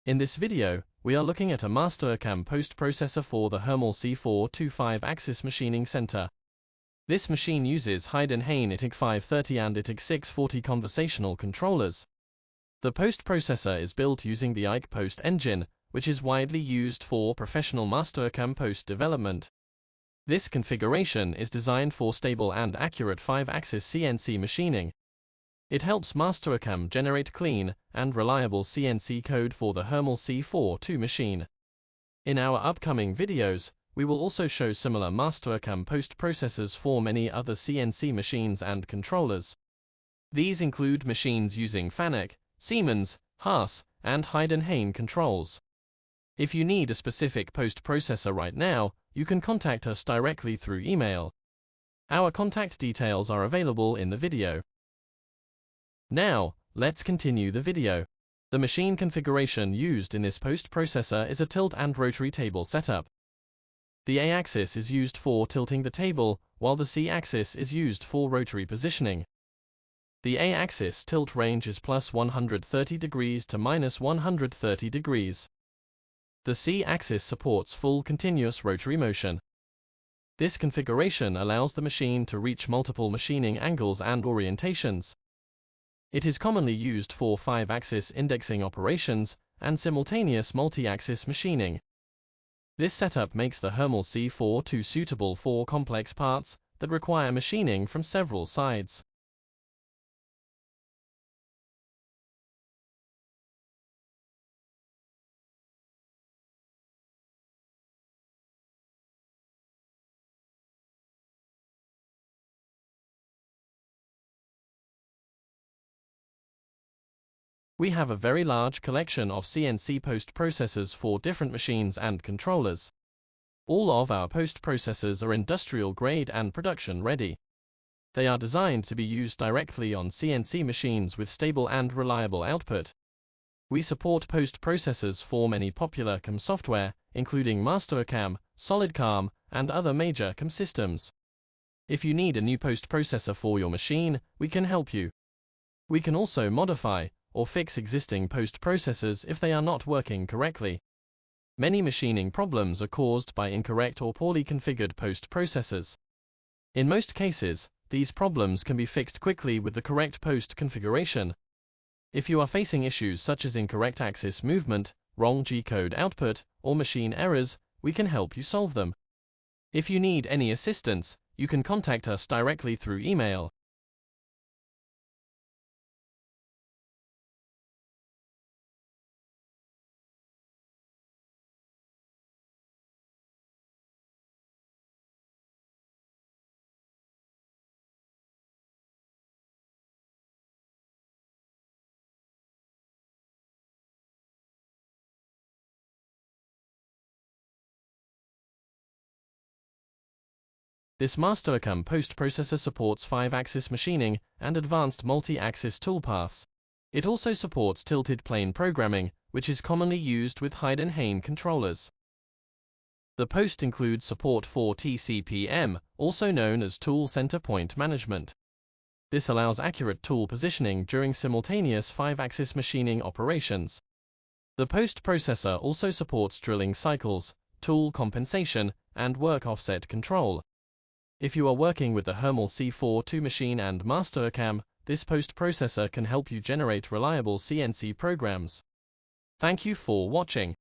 In this video, we are looking at a Mastercam post-processor for the Hermle C42 5-axis machining center. This machine uses Heidenhain iTNC 530 and iTNC 640 conversational controllers. The post-processor is built using the IC post engine, which is widely used for professional Mastercam post development. This configuration is designed for stable and accurate 5-axis CNC machining. It helps Mastercam generate clean and reliable CNC code for the Hermle C42 machine. In our upcoming videos, we will also show similar Mastercam post-processors for many other CNC machines and controllers. These include machines using Fanuc, Siemens, Haas, and Heidenhain controls. If you need a specific post-processor right now, you can contact us directly through email. Our contact details are available in the video. Now, let's continue the video. The machine configuration used in this post-processor is a tilt and rotary table setup. The A-axis is used for tilting the table, while the C-axis is used for rotary positioning. The A-axis tilt range is plus 130 degrees to minus 130 degrees. The C-axis supports full continuous rotary motion. This configuration allows the machine to reach multiple machining angles and orientations. It is commonly used for 5-axis indexing operations and simultaneous multi-axis machining. This setup makes the Hermle C42 suitable for complex parts that require machining from several sides. We have a very large collection of CNC post-processors for different machines and controllers. All of our post-processors are industrial grade and production ready. They are designed to be used directly on CNC machines with stable and reliable output. We support post-processors for many popular CAM software, including Mastercam, SolidCAM, and other major CAM systems. If you need a new post-processor for your machine, we can help you. We can also modify or fix existing post-processors if they are not working correctly. Many machining problems are caused by incorrect or poorly configured post-processors. In most cases, these problems can be fixed quickly with the correct post configuration. If you are facing issues such as incorrect axis movement, wrong G-code output, or machine errors, we can help you solve them. If you need any assistance, you can contact us directly through email. This Mastercam post-processor supports 5-axis machining and advanced multi-axis toolpaths. It also supports tilted plane programming, which is commonly used with Heidenhain controllers. The post includes support for TCPM, also known as Tool Center Point Management. This allows accurate tool positioning during simultaneous 5-axis machining operations. The post-processor also supports drilling cycles, tool compensation, and work offset control. If you are working with the Hermle C42 machine and Mastercam, this post-processor can help you generate reliable CNC programs. Thank you for watching.